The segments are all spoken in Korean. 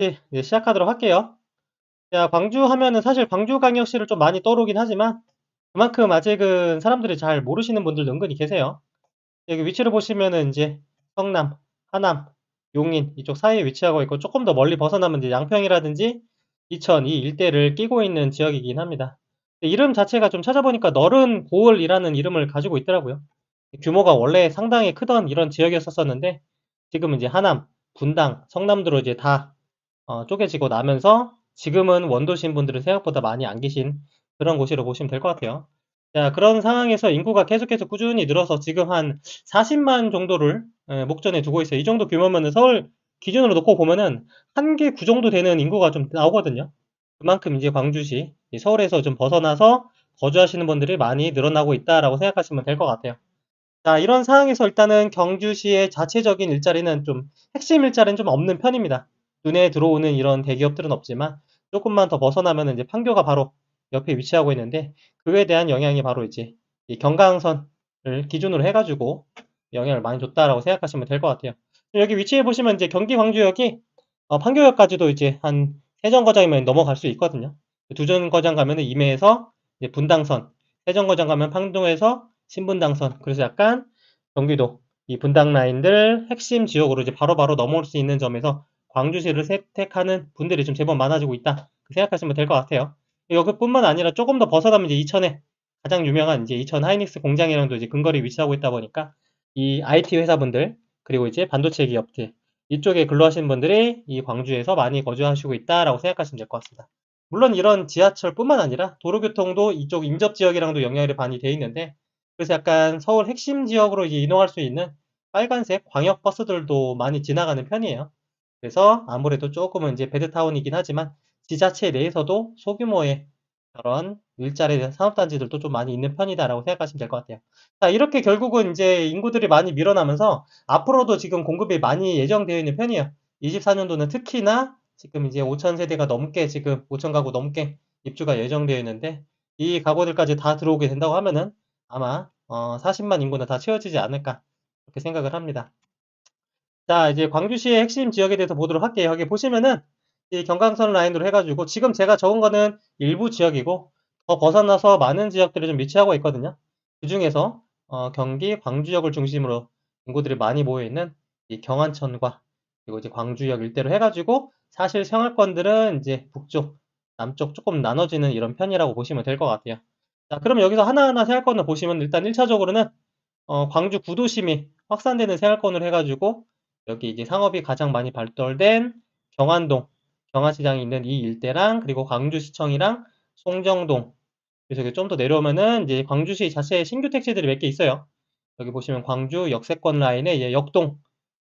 이제 시작하도록 할게요. 자, 광주 하면은 사실 광주광역시를 좀 많이 떠오르긴 하지만 그만큼 아직은 사람들이 잘 모르시는 분들도 은근히 계세요. 여기 위치를 보시면은 이제 성남, 하남, 용인 이쪽 사이에 위치하고 있고 조금 더 멀리 벗어나면 이제 양평이라든지 이천 이 일대를 끼고 있는 지역이긴 합니다. 이름 자체가 좀 찾아보니까 너른 고을이라는 이름을 가지고 있더라고요. 규모가 원래 상당히 크던 이런 지역이었었는데 지금은 이제 하남, 분당, 성남도로 이제 다 쪼개지고 나면서 지금은 원도심 분들은 생각보다 많이 안 계신 그런 곳이라고 보시면 될 것 같아요. 자, 그런 상황에서 인구가 계속해서 꾸준히 늘어서 지금 한 40만 정도를 목전에 두고 있어요. 이 정도 규모면은 서울 기준으로 놓고 보면은 한 개 구 정도 되는 인구가 좀 나오거든요. 그만큼 이제 광주시, 서울에서 좀 벗어나서 거주하시는 분들이 많이 늘어나고 있다라고 생각하시면 될 것 같아요. 자, 이런 상황에서 일단은 경주시의 자체적인 일자리는 좀 핵심 일자리는 좀 없는 편입니다. 눈에 들어오는 이런 대기업들은 없지만 조금만 더 벗어나면은 이제 판교가 바로 옆에 위치하고 있는데 그에 대한 영향이 바로 이제 이 경강선을 기준으로 해가지고 영향을 많이 줬다라고 생각하시면 될 것 같아요. 여기 위치에 보시면 이제 경기 광주역이 판교역까지도 이제 한 세정거장이면 넘어갈 수 있거든요. 두전거장 가면은 임해에서 이제 분당선, 세정거장 가면 판동에서 신분당선. 그래서 약간 경기도 이 분당 라인들 핵심 지역으로 이제 바로바로 넘어올 수 있는 점에서 광주시를 선택하는 분들이 좀 제법 많아지고 있다. 생각하시면 될 것 같아요. 여기뿐만 아니라 조금 더 벗어나면 이제 이천에 가장 유명한 이제 이천 하이닉스 공장이랑도 이제 근거리 위치하고 있다 보니까 이 IT 회사분들 그리고 이제 반도체 기업들 이쪽에 근로하시는 분들이 이 광주에서 많이 거주하시고 있다라고 생각하시면 될 것 같습니다. 물론 이런 지하철뿐만 아니라 도로교통도 이쪽 인접 지역이랑도 연결이 많이 돼 있는데 그래서 약간 서울 핵심 지역으로 이제 이동할 수 있는 빨간색 광역 버스들도 많이 지나가는 편이에요. 그래서 아무래도 조금은 이제 베드타운이긴 하지만 지자체 내에서도 소규모의 그런 일자리 산업단지들도 좀 많이 있는 편이다라고 생각하시면 될 것 같아요. 자, 이렇게 결국은 이제 인구들이 많이 밀어나면서 앞으로도 지금 공급이 많이 예정되어 있는 편이에요. 24년도는 특히나 지금 이제 5천 세대가 넘게 지금 5천 가구 넘게 입주가 예정되어 있는데 이 가구들까지 다 들어오게 된다고 하면은 아마 40만 인구는 다 채워지지 않을까 그렇게 생각을 합니다. 자, 이제 광주시의 핵심 지역에 대해서 보도록 할게요. 여기 보시면은 이 경강선 라인으로 해가지고 지금 제가 적은 거는 일부 지역이고 더 벗어나서 많은 지역들이 좀 위치하고 있거든요. 그 중에서 경기 광주역을 중심으로 인구들이 많이 모여 있는 이 경안천과 그리고 이제 광주역 일대로 해가지고 사실 생활권들은 이제 북쪽, 남쪽 조금 나눠지는 이런 편이라고 보시면 될 것 같아요. 자, 그럼 여기서 하나하나 생활권을 보시면 일단 1차적으로는 광주 구도심이 확산되는 생활권으로 해가지고 여기 이제 상업이 가장 많이 발달된 경안동, 경안시장이 있는 이 일대랑 그리고 광주시청이랑 송정동 그래서 좀 더 내려오면은 이제 광주시 자체에 신규 택지들이 몇 개 있어요. 여기 보시면 광주 역세권 라인에 이제 역동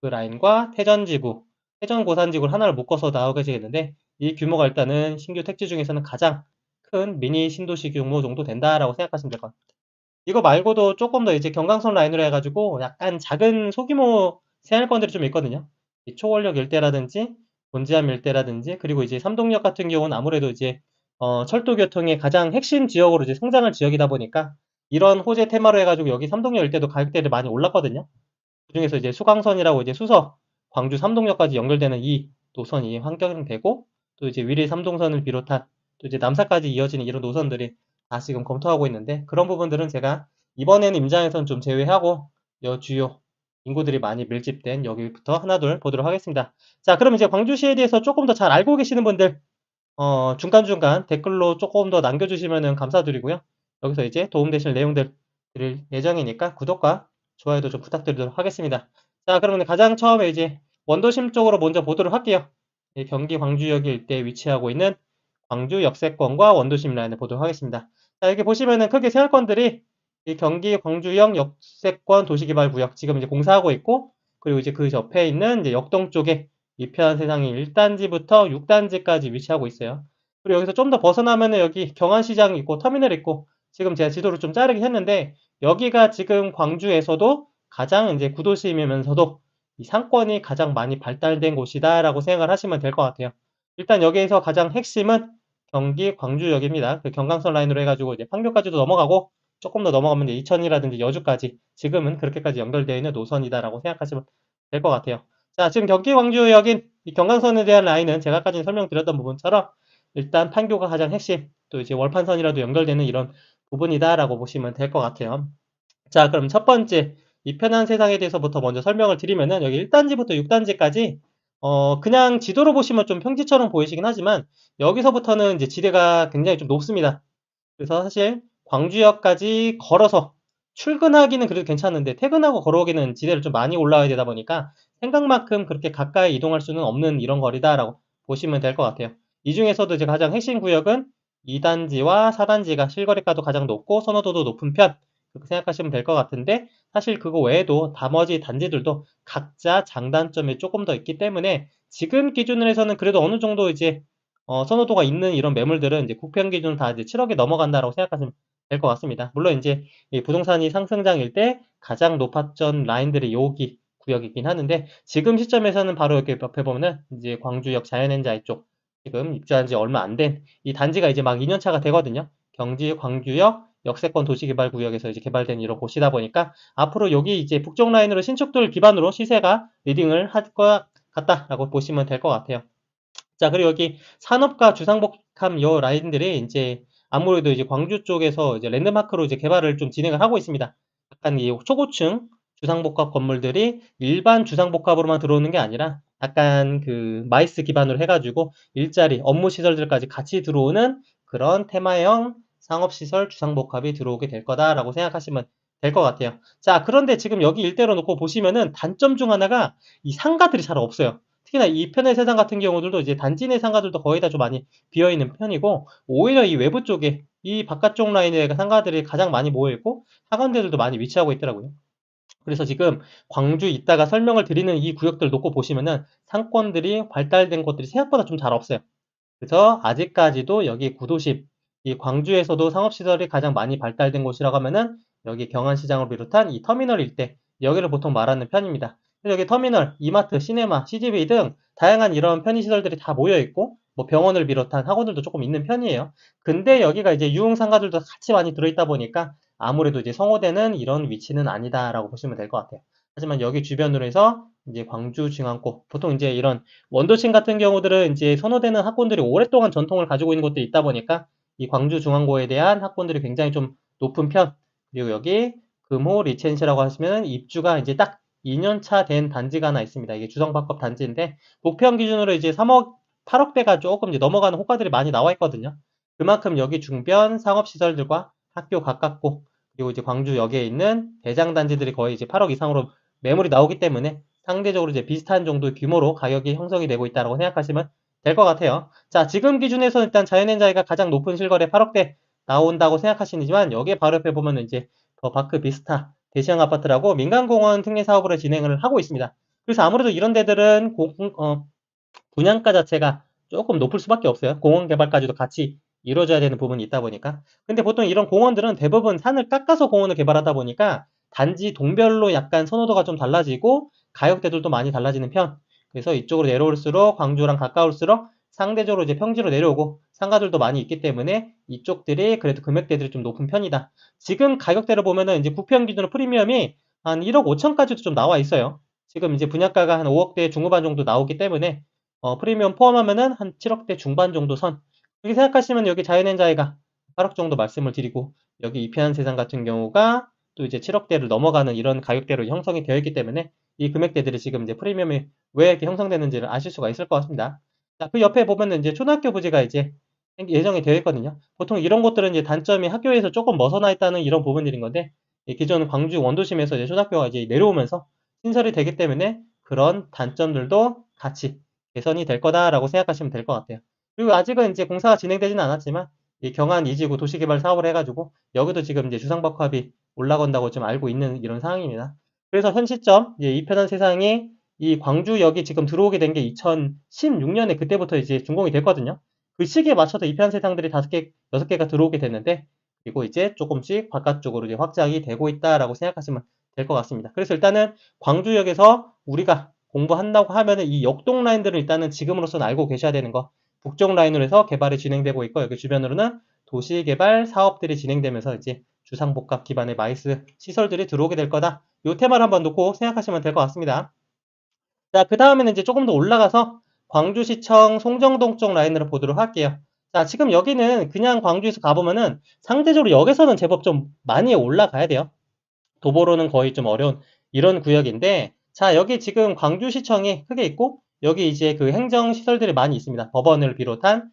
그 라인과 태전지구, 태전고산지구를 하나를 묶어서 나오게 되겠는데 이 규모가 일단은 신규 택지 중에서는 가장 큰 미니 신도시 규모 정도 된다라고 생각하시면 될 것 같아요. 이거 말고도 조금 더 이제 경강선 라인으로 해가지고 약간 작은 소규모 생활권들이 좀 있거든요. 이 초월역 일대라든지 본지암 일대라든지 그리고 이제 삼동역 같은 경우는 아무래도 이제 철도 교통의 가장 핵심 지역으로 이제 성장할 지역이다 보니까 이런 호재 테마로 해가지고 여기 삼동역 일대도 가격대를 많이 올랐거든요. 그중에서 이제 수강선이라고 이제 수서 광주 삼동역까지 연결되는 이 노선이 환경되고 또 이제 위례 삼동선을 비롯한 또 이제 남사까지 이어지는 이런 노선들이 다 지금 검토하고 있는데 그런 부분들은 제가 이번에는 임장에선 좀 제외하고 여 주요 인구들이 많이 밀집된 여기부터 하나둘 보도록 하겠습니다. 자, 그럼 이제 광주시에 대해서 조금 더 잘 알고 계시는 분들 중간중간 댓글로 조금 더 남겨주시면 감사드리고요. 여기서 이제 도움되실 내용들 드릴 예정이니까 구독과 좋아요도 좀 부탁드리도록 하겠습니다. 자, 그러면 가장 처음에 이제 원도심 쪽으로 먼저 보도록 할게요. 경기 광주역 일대에 위치하고 있는 광주 역세권과 원도심 라인을 보도록 하겠습니다. 자, 여기 보시면은 크게 생활권들이 이 경기 광주역 역세권 도시개발구역 지금 이제 공사하고 있고 그리고 이제 그 옆에 있는 이제 역동 쪽에 이편 세상이 1단지부터 6단지까지 위치하고 있어요. 그리고 여기서 좀 더 벗어나면은 여기 경안시장 있고 터미널 있고 지금 제가 지도를 좀 자르긴 했는데 여기가 지금 광주에서도 가장 이제 구도심이면서도 이 상권이 가장 많이 발달된 곳이다라고 생각을 하시면 될 것 같아요. 일단 여기에서 가장 핵심은 경기 광주역입니다. 그 경강선 라인으로 해가지고 이제 판교까지도 넘어가고 조금 더 넘어가면 이제 이천이라든지 여주까지 지금은 그렇게까지 연결되어 있는 노선이다라고 생각하시면 될 것 같아요. 자, 지금 경기 광주역인 이 경강선에 대한 라인은 제가 아까 전에 설명드렸던 부분처럼 일단 판교가 가장 핵심, 또 이제 월판선이라도 연결되는 이런 부분이다라고 보시면 될 것 같아요. 자, 그럼 첫 번째, 이 편한 세상에 대해서부터 먼저 설명을 드리면은 여기 1단지부터 6단지까지 그냥 지도로 보시면 좀 평지처럼 보이시긴 하지만 여기서부터는 이제 지대가 굉장히 좀 높습니다. 그래서 사실 광주역까지 걸어서 출근하기는 그래도 괜찮은데 퇴근하고 걸어오기는 지대를 좀 많이 올라와야 되다 보니까 생각만큼 그렇게 가까이 이동할 수는 없는 이런 거리다라고 보시면 될 것 같아요. 이 중에서도 이제 가장 핵심 구역은 2단지와 4단지가 실거래가도 가장 높고 선호도도 높은 편, 그렇게 생각하시면 될 것 같은데 사실 그거 외에도 나머지 단지들도 각자 장단점이 조금 더 있기 때문에 지금 기준으로 해서는 그래도 어느 정도 이제 선호도가 있는 이런 매물들은 이제 국평 기준 다 이제 7억에 넘어간다라고 생각하시면 될 것 같습니다. 물론 이제 이 부동산이 상승장일 때 가장 높았던 라인들이 여기 구역이긴 하는데 지금 시점에서는 바로 이렇게 옆에 보면은 이제 광주역 자연엔자이 쪽 지금 입주한 지 얼마 안 된 이 단지가 이제 막 2년 차가 되거든요. 경기 광주역 역세권 도시개발구역에서 이제 개발된 이런 곳이다 보니까 앞으로 여기 이제 북쪽 라인으로 신축들 기반으로 시세가 리딩을 할 것 같다라고 보시면 될 것 같아요. 자, 그리고 여기 산업과 주상복합 요 라인들이 이제 아무래도 이제 광주 쪽에서 이제 랜드마크로 이제 개발을 좀 진행을 하고 있습니다. 약간 이 초고층 주상복합 건물들이 일반 주상복합으로만 들어오는 게 아니라 약간 그 마이스 기반으로 해가지고 일자리, 업무 시설들까지 같이 들어오는 그런 테마형 상업시설 주상복합이 들어오게 될 거다라고 생각하시면 될 것 같아요. 자, 그런데 지금 여기 일대로 놓고 보시면은 단점 중 하나가 이 상가들이 잘 없어요. 특히나 이 편의 세상 같은 경우들도 이제 단지 내 상가들도 거의 다 좀 많이 비어 있는 편이고 오히려 이 외부 쪽에 이 바깥쪽 라인에 상가들이 가장 많이 모여 있고 학원들도 많이 위치하고 있더라고요. 그래서 지금 광주 있다가 설명을 드리는 이 구역들 놓고 보시면은 상권들이 발달된 곳들이 생각보다 좀 잘 없어요. 그래서 아직까지도 여기 구도심, 이 광주에서도 상업시설이 가장 많이 발달된 곳이라고 하면은 여기 경안시장을 비롯한 이 터미널 일대, 여기를 보통 말하는 편입니다. 그래서 여기 터미널, 이마트, 시네마, CGV 등 다양한 이런 편의시설들이 다 모여있고, 뭐 병원을 비롯한 학원들도 조금 있는 편이에요. 근데 여기가 이제 유흥상가들도 같이 많이 들어있다 보니까 아무래도 이제 성호대는 이런 위치는 아니다라고 보시면 될 것 같아요. 하지만 여기 주변으로 해서 이제 광주 중앙고, 보통 이제 이런 원도심 같은 경우들은 이제 선호되는 학군들이 오랫동안 전통을 가지고 있는 곳들이 있다 보니까 이 광주 중앙고에 대한 학군들이 굉장히 좀 높은 편. 그리고 여기 금호 리첸시라고 하시면 입주가 이제 딱 2년 차 된 단지가 하나 있습니다. 이게 주성박업 단지인데 목평 기준으로 이제 3억, 8억대가 조금 이제 넘어가는 호가들이 많이 나와 있거든요. 그만큼 여기 중변 상업시설들과 학교 가깝고 그리고 이제 광주역에 있는 대장 단지들이 거의 이제 8억 이상으로 매물이 나오기 때문에 상대적으로 이제 비슷한 정도의 규모로 가격이 형성이 되고 있다고 생각하시면 될 것 같아요. 자, 지금 기준에서 일단 자연엔자이가 가장 높은 실거래 8억대 나온다고 생각하시지만 여기에 바로 옆에 보면 이제 더 바크 비스타 대시형 아파트라고 민간공원 특례 사업을 진행을 하고 있습니다. 그래서 아무래도 이런 데들은 분양가 자체가 조금 높을 수밖에 없어요. 공원 개발까지도 같이 이루어져야 되는 부분이 있다 보니까. 근데 보통 이런 공원들은 대부분 산을 깎아서 공원을 개발하다 보니까 단지 동별로 약간 선호도가 좀 달라지고 가격대들도 많이 달라지는 편. 그래서 이쪽으로 내려올수록 광주랑 가까울수록 상대적으로 이제 평지로 내려오고 상가들도 많이 있기 때문에 이쪽들이 그래도 금액대들이 좀 높은 편이다. 지금 가격대를 보면은 이제 구평 기준으로 프리미엄이 한 1억 5천까지도 좀 나와 있어요. 지금 이제 분양가가 한 5억대 중후반 정도 나오기 때문에 프리미엄 포함하면은 한 7억대 중반 정도 선. 그렇게 생각하시면 여기 자연엔자이가 8억 정도 말씀을 드리고 여기 이편한 세상 같은 경우가 또 이제 7억대를 넘어가는 이런 가격대로 형성이 되어 있기 때문에 이 금액대들이 지금 이제 프리미엄이 왜 이렇게 형성되는지를 아실 수가 있을 것 같습니다. 자, 그 옆에 보면은 이제 초등학교 부지가 이제 예정이 되어 있거든요. 보통 이런 것들은 이제 단점이 학교에서 조금 벗어나 있다는 이런 부분들인 건데 기존 광주 원도심에서 이제 초등학교가 이제 내려오면서 신설이 되기 때문에 그런 단점들도 같이 개선이 될 거다라고 생각하시면 될 것 같아요. 그리고 아직은 이제 공사가 진행되지는 않았지만 이 경안 2지구 도시개발 사업을 해가지고 여기도 지금 이제 주상복합이 올라간다고 좀 알고 있는 이런 상황입니다. 그래서 현 시점 이 편한 세상이 이 광주역이 지금 들어오게 된 게 2016년에 그때부터 이제 준공이 됐거든요. 그 시기에 맞춰서 이 편한 세상들이 5개, 6개가 들어오게 됐는데 그리고 이제 조금씩 바깥쪽으로 이제 확장이 되고 있다라고 생각하시면 될 것 같습니다. 그래서 일단은 광주역에서 우리가 공부한다고 하면은 이 역동 라인들을 일단은 지금으로서는 알고 계셔야 되는 거. 북쪽 라인으로 해서 개발이 진행되고 있고 여기 주변으로는 도시개발 사업들이 진행되면서 이제 주상복합 기반의 마이스 시설들이 들어오게 될 거다. 요 테마를 한번 놓고 생각하시면 될 것 같습니다. 자, 그 다음에는 이제 조금 더 올라가서 광주시청 송정동 쪽 라인으로 보도록 할게요. 자, 지금 여기는 그냥 광주에서 가보면은 상대적으로 역에서는 제법 좀 많이 올라가야 돼요. 도보로는 거의 좀 어려운 이런 구역인데, 자, 여기 지금 광주시청이 크게 있고, 여기 이제 그 행정시설들이 많이 있습니다. 법원을 비롯한,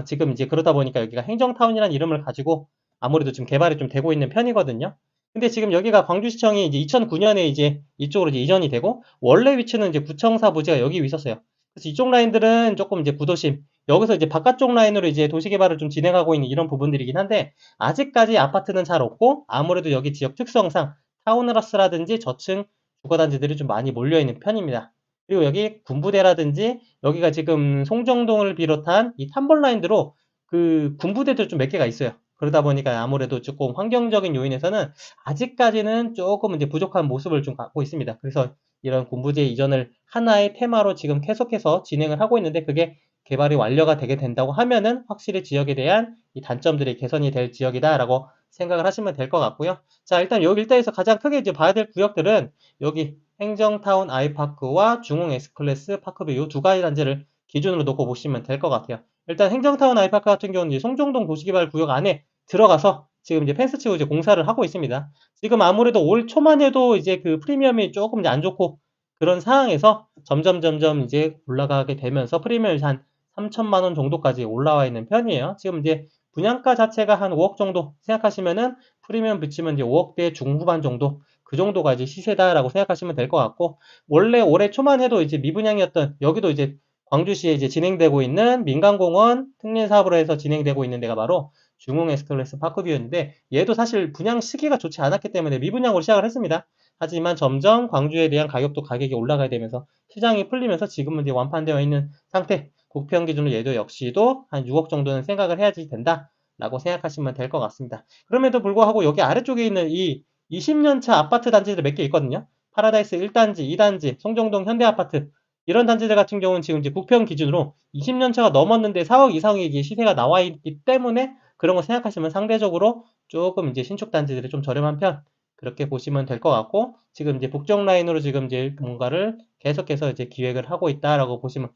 지금 이제 그러다 보니까 여기가 행정타운이라는 이름을 가지고 아무래도 지금 개발이 좀 되고 있는 편이거든요. 근데 지금 여기가 광주시청이 이제 2009년에 이제 이쪽으로 이제 이전이 되고, 원래 위치는 이제 구청사 부지가 여기 있었어요. 그래서 이쪽 라인들은 조금 이제 구도심, 여기서 이제 바깥쪽 라인으로 이제 도시개발을 좀 진행하고 있는 이런 부분들이긴 한데, 아직까지 아파트는 잘 없고, 아무래도 여기 지역 특성상 타운하우스라든지 저층 주거단지들이 좀 많이 몰려있는 편입니다. 그리고 여기 군부대라든지 여기가 지금 송정동을 비롯한 이 탐벌 라인대로 그 군부대도 좀 몇 개가 있어요. 그러다 보니까 아무래도 조금 환경적인 요인에서는 아직까지는 조금 이제 부족한 모습을 좀 갖고 있습니다. 그래서 이런 군부대 이전을 하나의 테마로 지금 계속해서 진행을 하고 있는데, 그게 개발이 완료가 되게 된다고 하면은 확실히 지역에 대한 이 단점들이 개선이 될 지역이다라고 생각을 하시면 될 것 같고요. 자, 일단 여기 일대에서 가장 크게 이제 봐야 될 구역들은 여기 행정타운 아이파크와 중흥 S클래스 파크뷰 이 두 가지 단지를 기준으로 놓고 보시면 될 것 같아요. 일단 행정타운 아이파크 같은 경우는 이제 송정동 도시개발 구역 안에 들어가서 지금 이제 펜스 치고 이제 공사를 하고 있습니다. 지금 아무래도 올 초만 해도 이제 그 프리미엄이 조금 이제 안 좋고 그런 상황에서 점점 이제 올라가게 되면서 프리미엄이 한 3천만 원 정도까지 올라와 있는 편이에요. 지금 이제 분양가 자체가 한 5억 정도 생각하시면은 프리미엄 붙이면 이제 5억대 중후반 정도, 그 정도가 이제 시세다라고 생각하시면 될 것 같고, 원래 올해 초만 해도 이제 미분양이었던 여기도 이제 광주시에 이제 진행되고 있는 민간공원 특례 사업으로 해서 진행되고 있는 데가 바로 중흥 에스클래스 파크뷰였는데, 얘도 사실 분양 시기가 좋지 않았기 때문에 미분양으로 시작을 했습니다. 하지만 점점 광주에 대한 가격이 올라가야 되면서 시장이 풀리면서 지금은 이제 완판되어 있는 상태. 국평 기준으로 얘도 역시도 한 6억 정도는 생각을 해야지 된다라고 생각하시면 될 것 같습니다. 그럼에도 불구하고 여기 아래쪽에 있는 이 20년차 아파트 단지들 몇 개 있거든요. 파라다이스 1단지, 2단지, 송정동 현대아파트 이런 단지들 같은 경우는 지금 이제 국평 기준으로 20년차가 넘었는데 4억 이상의 시세가 나와 있기 때문에 그런 거 생각하시면 상대적으로 조금 이제 신축 단지들이 좀 저렴한 편, 그렇게 보시면 될 것 같고, 지금 이제 북쪽 라인으로 지금 이제 뭔가를 계속해서 이제 기획을 하고 있다라고 보시면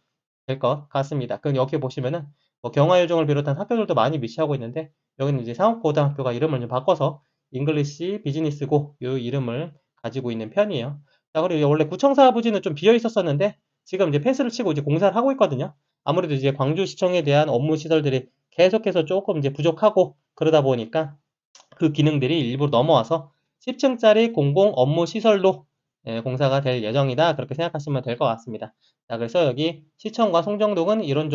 될 것 같습니다. 그럼 여기 보시면은 뭐 경화여중을 비롯한 학교들도 많이 위치하고 있는데, 여기는 이제 상업고등학교가 이름을 좀 바꿔서 잉글리시 비즈니스고 이 이름을 가지고 있는 편이에요. 자, 그리고 원래 구청사 부지는 좀 비어 있었었는데 지금 이제 펜스를 치고 이제 공사를 하고 있거든요. 아무래도 이제 광주시청에 대한 업무 시설들이 계속해서 조금 이제 부족하고 그러다 보니까 그 기능들이 일부러 넘어와서 10층짜리 공공 업무 시설로 공사가 될 예정이다. 그렇게 생각하시면 될 것 같습니다. 자, 그래서 여기 시청과 송정동은 이런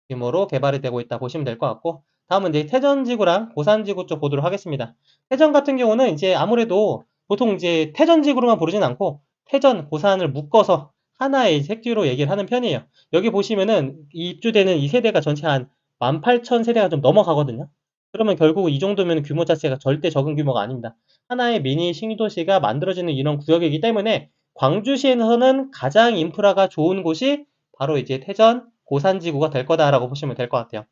규모로 개발이 되고 있다 보시면 될 것 같고, 다음은 이제 태전지구랑 고산지구 쪽 보도록 하겠습니다. 태전 같은 경우는 이제 아무래도 보통 이제 태전지구로만 부르진 않고 태전, 고산을 묶어서 하나의 색지로 얘기를 하는 편이에요. 여기 보시면은 입주되는 이 세대가 전체 한 18,000세대가 좀 넘어가거든요. 그러면 결국 이 정도면 규모 자체가 절대 적은 규모가 아닙니다. 하나의 미니 신도시가 만들어지는 이런 구역이기 때문에 광주시에서는 가장 인프라가 좋은 곳이 바로 이제 태전 고산지구가 될 거다라고 보시면 될 것 같아요.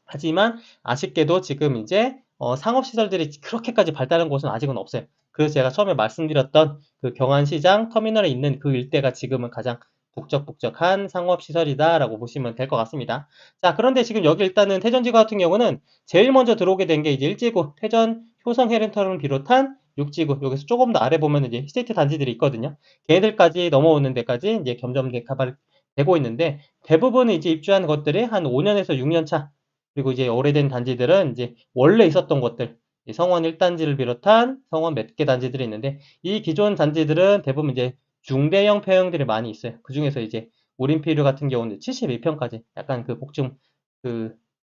하지만 아쉽게도 지금 이제 상업시설들이 그렇게까지 발달한 곳은 아직은 없어요. 그래서 제가 처음에 말씀드렸던 그 경안시장 터미널에 있는 그 일대가 지금은 가장 북적북적한 상업시설이다라고 보시면 될 것 같습니다. 자, 그런데 지금 여기 일단은 태전지구 같은 경우는 제일 먼저 들어오게 된 게 이제 1지구, 태전, 효성 해린터를 비롯한 6지구, 여기서 조금 더 아래 보면 이제 스테이트 단지들이 있거든요. 걔네들까지 넘어오는 데까지 이제 점점 개발되고 있는데, 대부분 이제 입주한 것들이 한 5년에서 6년 차, 그리고 이제 오래된 단지들은 이제 원래 있었던 곳들, 성원 1단지를 비롯한 성원 몇 개 단지들이 있는데, 이 기존 단지들은 대부분 이제 중대형 폐형들이 많이 있어요. 그 중에서 이제 오림피류 같은 경우는 72평까지 약간 그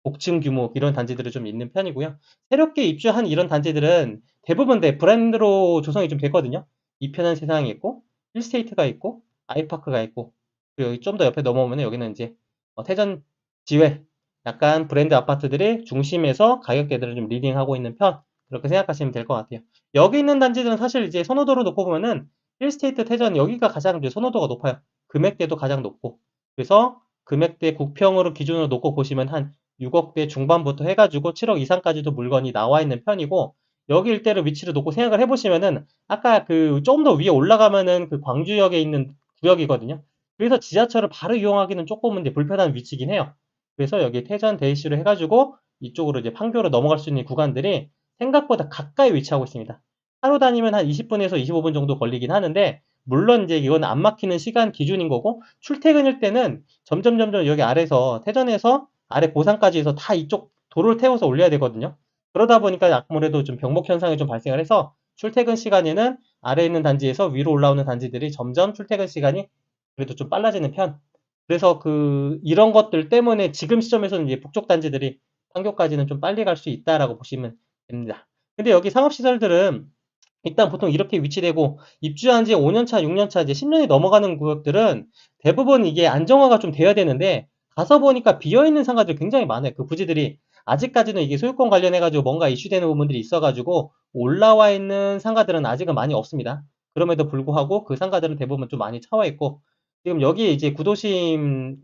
복층 규모 이런 단지들이 좀 있는 편이고요. 새롭게 입주한 이런 단지들은 대부분 브랜드로 조성이 좀 됐거든요. 이편한 세상이 있고, 힐스테이트가 있고, 아이파크가 있고, 그리고 좀 더 옆에 넘어오면 여기는 이제 태전 지회, 약간 브랜드 아파트들이 중심에서 가격대들을 좀 리딩하고 있는 편, 그렇게 생각하시면 될 것 같아요. 여기 있는 단지들은 사실 이제 선호도로 놓고 보면은 힐스테이트 태전 여기가 가장 이제 선호도가 높아요. 금액대도 가장 높고. 그래서 금액대 국평으로 기준으로 놓고 보시면 한 6억대 중반부터 해가지고 7억 이상까지도 물건이 나와 있는 편이고, 여기 일대를 위치를 놓고 생각을 해보시면은 아까 그 좀 더 위에 올라가면은 그 광주역에 있는 구역이거든요. 그래서 지하철을 바로 이용하기는 조금은 이제 불편한 위치긴 해요. 그래서 여기 태전 대이시로 해가지고 이쪽으로 이제 판교로 넘어갈 수 있는 구간들이 생각보다 가까이 위치하고 있습니다. 하루 다니면 한 20분에서 25분 정도 걸리긴 하는데, 물론 이제 이건 안 막히는 시간 기준인 거고, 출퇴근일 때는 점점 여기 아래에서, 태전에서 아래 고산까지 해서 다 이쪽 도로를 태워서 올려야 되거든요. 그러다 보니까 아무래도 좀 병목 현상이 좀 발생을 해서, 출퇴근 시간에는 아래에 있는 단지에서 위로 올라오는 단지들이 점점 출퇴근 시간이 그래도 좀 빨라지는 편. 그래서 이런 것들 때문에 지금 시점에서는 이제 북쪽 단지들이 판교까지는 좀 빨리 갈 수 있다라고 보시면 됩니다. 근데 여기 상업시설들은 일단 보통 이렇게 위치되고, 입주한 지 5년차, 6년차, 이제 10년이 넘어가는 구역들은 대부분 이게 안정화가 좀 돼야 되는데, 가서 보니까 비어있는 상가들이 굉장히 많아요. 그 부지들이 아직까지는 이게 소유권 관련해가지고 뭔가 이슈되는 부분들이 있어가지고 올라와 있는 상가들은 아직은 많이 없습니다. 그럼에도 불구하고 그 상가들은 대부분 좀 많이 차와 있고, 지금 여기에 이제 구도심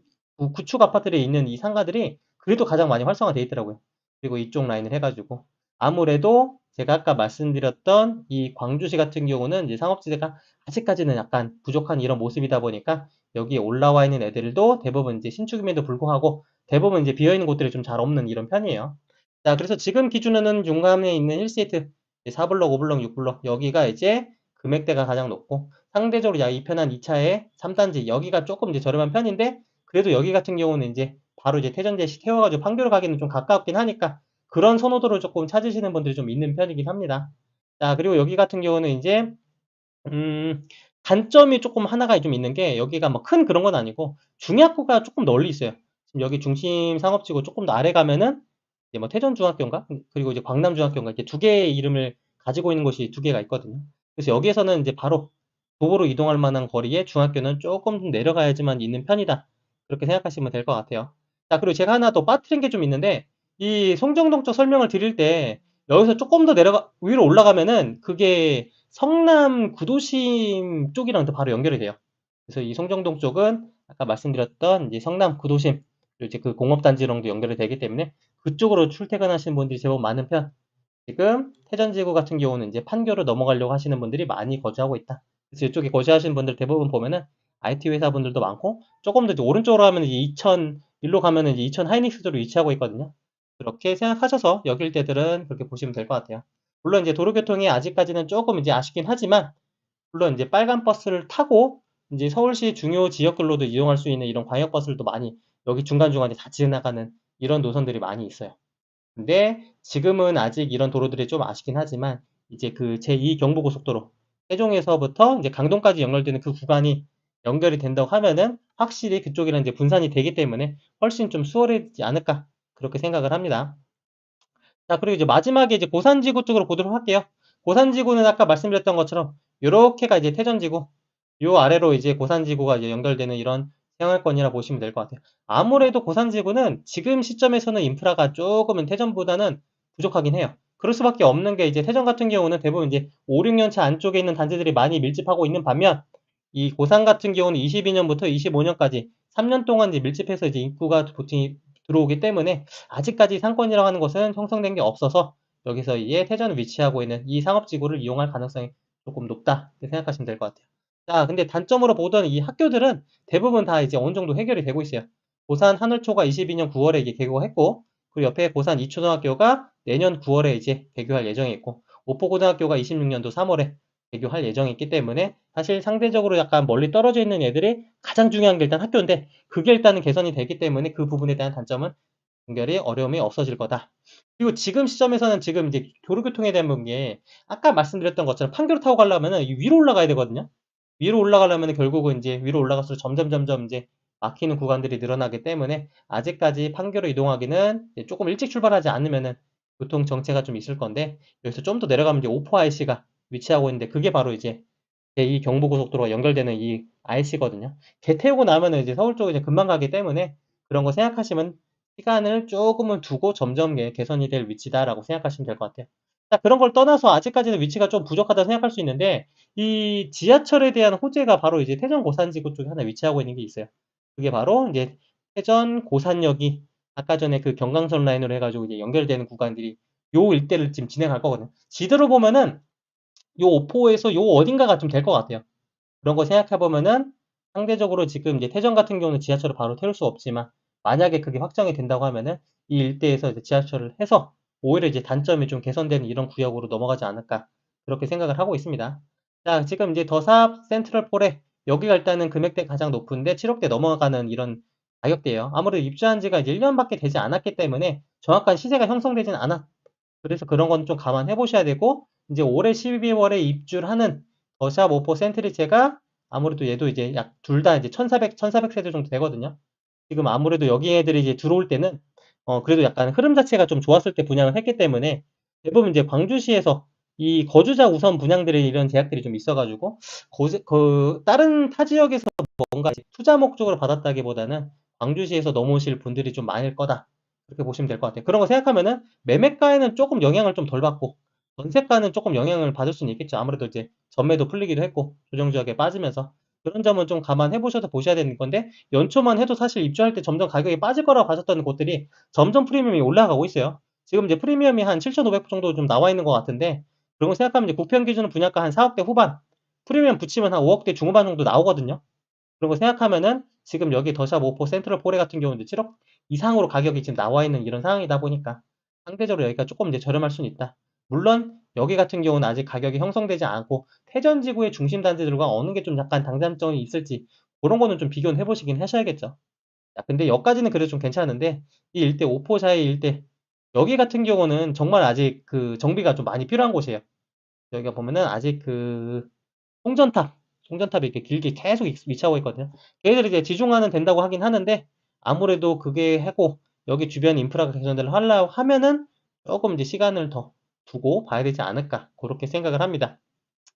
구축 아파트들이 있는 이 상가들이 그래도 가장 많이 활성화되어 있더라고요. 그리고 이쪽 라인을 해가지고 아무래도 제가 아까 말씀드렸던 이 광주시 같은 경우는 이제 상업지대가 아직까지는 약간 부족한 이런 모습이다 보니까 여기에 올라와 있는 애들도 대부분 이제 신축임에도 불구하고 대부분 이제 비어있는 곳들이 좀 잘 없는 이런 편이에요. 자, 그래서 지금 기준으로는 중간에 있는 1세트 4블럭, 5블럭, 6블럭 여기가 이제 금액대가 가장 높고, 상대적으로 이 편한 2차의 3단지 여기가 조금 이제 저렴한 편인데, 그래도 여기 같은 경우는 이제 바로 이제 태전제시 태워가지고 판교로 가기는 좀 가깝긴 하니까 그런 선호도를 조금 찾으시는 분들이 좀 있는 편이긴 합니다. 자, 그리고 여기 같은 경우는 이제 음, 단점이 조금 하나가 좀 있는 게, 여기가 뭐 큰 그런 건 아니고 중약구가 조금 널리 있어요. 지금 여기 중심 상업지구 조금 더 아래 가면은 이제 뭐 태전중학교인가, 그리고 이제 광남중학교인가, 이렇게 두 개의 이름을 가지고 있는 곳이 두 개가 있거든요. 그래서 여기에서는 이제 바로 도보로 이동할 만한 거리에 중학교는 조금 내려가야지만 있는 편이다, 그렇게 생각하시면 될 것 같아요. 자, 그리고 제가 하나 더 빠뜨린 게 좀 있는데, 이 송정동 쪽 설명을 드릴 때 여기서 조금 더 위로 올라가면은 그게 성남 구도심 쪽이랑 또 바로 연결이 돼요. 그래서 이 송정동 쪽은 아까 말씀드렸던 이제 성남 구도심, 그리고 이제 그 공업단지랑도 연결이 되기 때문에 그쪽으로 출퇴근하시는 분들이 제법 많은 편. 지금 태전지구 같은 경우는 이제 판교로 넘어가려고 하시는 분들이 많이 거주하고 있다. 그래서 이쪽에 거주하시는 분들 대부분 보면은 IT 회사분들도 많고, 조금 더 이제 오른쪽으로 가면 이제 이천 일로 가면은 이제 이천 하이닉스 쪽으로 위치하고 있거든요. 그렇게 생각하셔서 여길 때들은 그렇게 보시면 될 것 같아요. 물론 이제 도로교통이 아직까지는 조금 이제 아쉽긴 하지만, 물론 이제 빨간 버스를 타고 이제 서울시 중요 지역들로도 이용할 수 있는 이런 광역버스들도 많이 여기 중간중간에 다 지나가는 이런 노선들이 많이 있어요. 근데 지금은 아직 이런 도로들이 좀 아쉽긴 하지만, 이제 그 제2 경부고속도로 세종에서부터 이제 강동까지 연결되는 그 구간이 연결이 된다고 하면은 확실히 그쪽이랑 이제 분산이 되기 때문에 훨씬 좀 수월해지지 않을까, 그렇게 생각을 합니다. 자, 그리고 이제 마지막에 이제 고산지구 쪽으로 보도록 할게요. 고산지구는 아까 말씀드렸던 것처럼 요렇게가 이제 태전지구, 요 아래로 이제 고산지구가 이제 연결되는 이런 생활권이라 보시면 될 것 같아요. 아무래도 고산지구는 지금 시점에서는 인프라가 조금은 태전보다는 부족하긴 해요. 그럴 수밖에 없는 게, 이제 태전 같은 경우는 대부분 이제 5, 6년 차 안쪽에 있는 단지들이 많이 밀집하고 있는 반면, 이 고산 같은 경우는 22년부터 25년까지 3년 동안 이제 밀집해서 이제 인구가 보통 들어오기 때문에 아직까지 상권이라고 하는 것은 형성된 게 없어서, 여기서 이제 태전을 위치하고 있는 이 상업지구를 이용할 가능성이 조금 높다, 이렇게 생각하시면 될 것 같아요. 자, 근데 단점으로 보던 이 학교들은 대부분 다 이제 어느 정도 해결이 되고 있어요. 고산 하늘초가 22년 9월에 이게 개교가 했고, 그리고 옆에 고산 이초등학교가 내년 9월에 이제 개교할 예정이 있고, 오포고등학교가 26년도 3월에 개교할 예정이 있기 때문에, 사실 상대적으로 약간 멀리 떨어져 있는 애들이 가장 중요한 게 일단 학교인데, 그게 일단은 개선이 되기 때문에 그 부분에 대한 단점은 연결이 어려움이 없어질 거다. 그리고 지금 시점에서는 지금 이제 도로교통에 대한 게, 아까 말씀드렸던 것처럼 판교를 타고 가려면은 위로 올라가야 되거든요. 위로 올라가려면 결국은 이제 위로 올라갈수록 점점 이제 막히는 구간들이 늘어나기 때문에, 아직까지 판교로 이동하기는 조금 일찍 출발하지 않으면은 교통 정체가 좀 있을 건데, 여기서 좀 더 내려가면 이제 오포 IC가 위치하고 있는데, 그게 바로 이제 이 경부고속도로가 연결되는 이 IC거든요. 걔 태우고 나면은 이제 서울 쪽에 이제 금방 가기 때문에, 그런 거 생각하시면 시간을 조금은 두고 점점 개선이 될 위치다라고 생각하시면 될 것 같아요. 자, 그런 걸 떠나서 아직까지는 위치가 좀 부족하다 생각할 수 있는데, 이 지하철에 대한 호재가 바로 이제 태전 고산지구 쪽에 하나 위치하고 있는 게 있어요. 그게 바로 이제 태전 고산역이 아까 전에 그 경강선 라인으로 해가지고 이제 연결되는 구간들이 요 일대를 지금 진행할 거거든요. 지도로 보면은 요 오포에서 요 어딘가가 좀 될 것 같아요. 그런 거 생각해 보면은 상대적으로 지금 이제 태전 같은 경우는 지하철을 바로 태울 수 없지만 만약에 그게 확정이 된다고 하면은 이 일대에서 이제 지하철을 해서 오히려 이제 단점이 좀 개선되는 이런 구역으로 넘어가지 않을까 그렇게 생각을 하고 있습니다. 자, 지금 이제 더샵 센트럴폴에 여기가 일단은 금액대 가장 높은데 7억대 넘어가는 이런 가격대예요. 아무래도 입주한 지가 이제 1년밖에 되지 않았기 때문에 정확한 시세가 형성되진 않아. 그래서 그런 건 좀 감안해 보셔야 되고 이제 올해 12월에 입주를 하는 더샵 오포 센트리제가 아무래도 얘도 이제 약 둘 다 이제 1,400 세대 정도 되거든요. 지금 아무래도 여기 애들이 이제 들어올 때는 그래도 약간 흐름 자체가 좀 좋았을 때 분양을 했기 때문에 대부분 이제 광주시에서 이 거주자 우선 분양들이 이런 제약들이 좀 있어가지고 다른 타 지역에서 뭔가 투자 목적으로 받았다기보다는 광주시에서 넘어오실 분들이 좀 많을 거다. 그렇게 보시면 될 것 같아요. 그런 거 생각하면은 매매가에는 조금 영향을 좀 덜 받고 전세가는 조금 영향을 받을 수는 있겠죠. 아무래도 이제 전매도 풀리기도 했고 조정지역에 빠지면서 그런 점은 좀 감안해 보셔서 보셔야 되는 건데 연초만 해도 사실 입주할 때 점점 가격이 빠질 거라고 하셨던 곳들이 점점 프리미엄이 올라가고 있어요. 지금 이제 프리미엄이 한 7,500 정도 좀 나와 있는 것 같은데 그런 거 생각하면 이제 구평 기준으로 분양가 한 4억대 후반 프리미엄 붙이면 한 5억대 중후반 정도 나오거든요. 그런 거 생각하면은 지금 여기 더샵 오포 센트럴 포레 같은 경우는 7억 이상으로 가격이 지금 나와 있는 이런 상황이다 보니까 상대적으로 여기가 조금 이제 저렴할 수는 있다. 물론 여기 같은 경우는 아직 가격이 형성되지 않고 태전지구의 중심 단지들과 어느 게 좀 약간 당장점이 있을지 그런 거는 좀 비교는 해보시긴 하셔야겠죠. 야, 근데 여기까지는 그래도 좀 괜찮은데 이 일대 오포사의 일대 여기 같은 경우는 정말 아직 그 정비가 좀 많이 필요한 곳이에요. 여기가 보면은 아직 그 송전탑이 이렇게 길게 계속 위치하고 있거든요. 걔네들이 이제 지중화는 된다고 하긴 하는데 아무래도 그게 하고 여기 주변 인프라가 개선을 하려고 하면은 조금 이제 시간을 더 두고 봐야 되지 않을까 그렇게 생각을 합니다.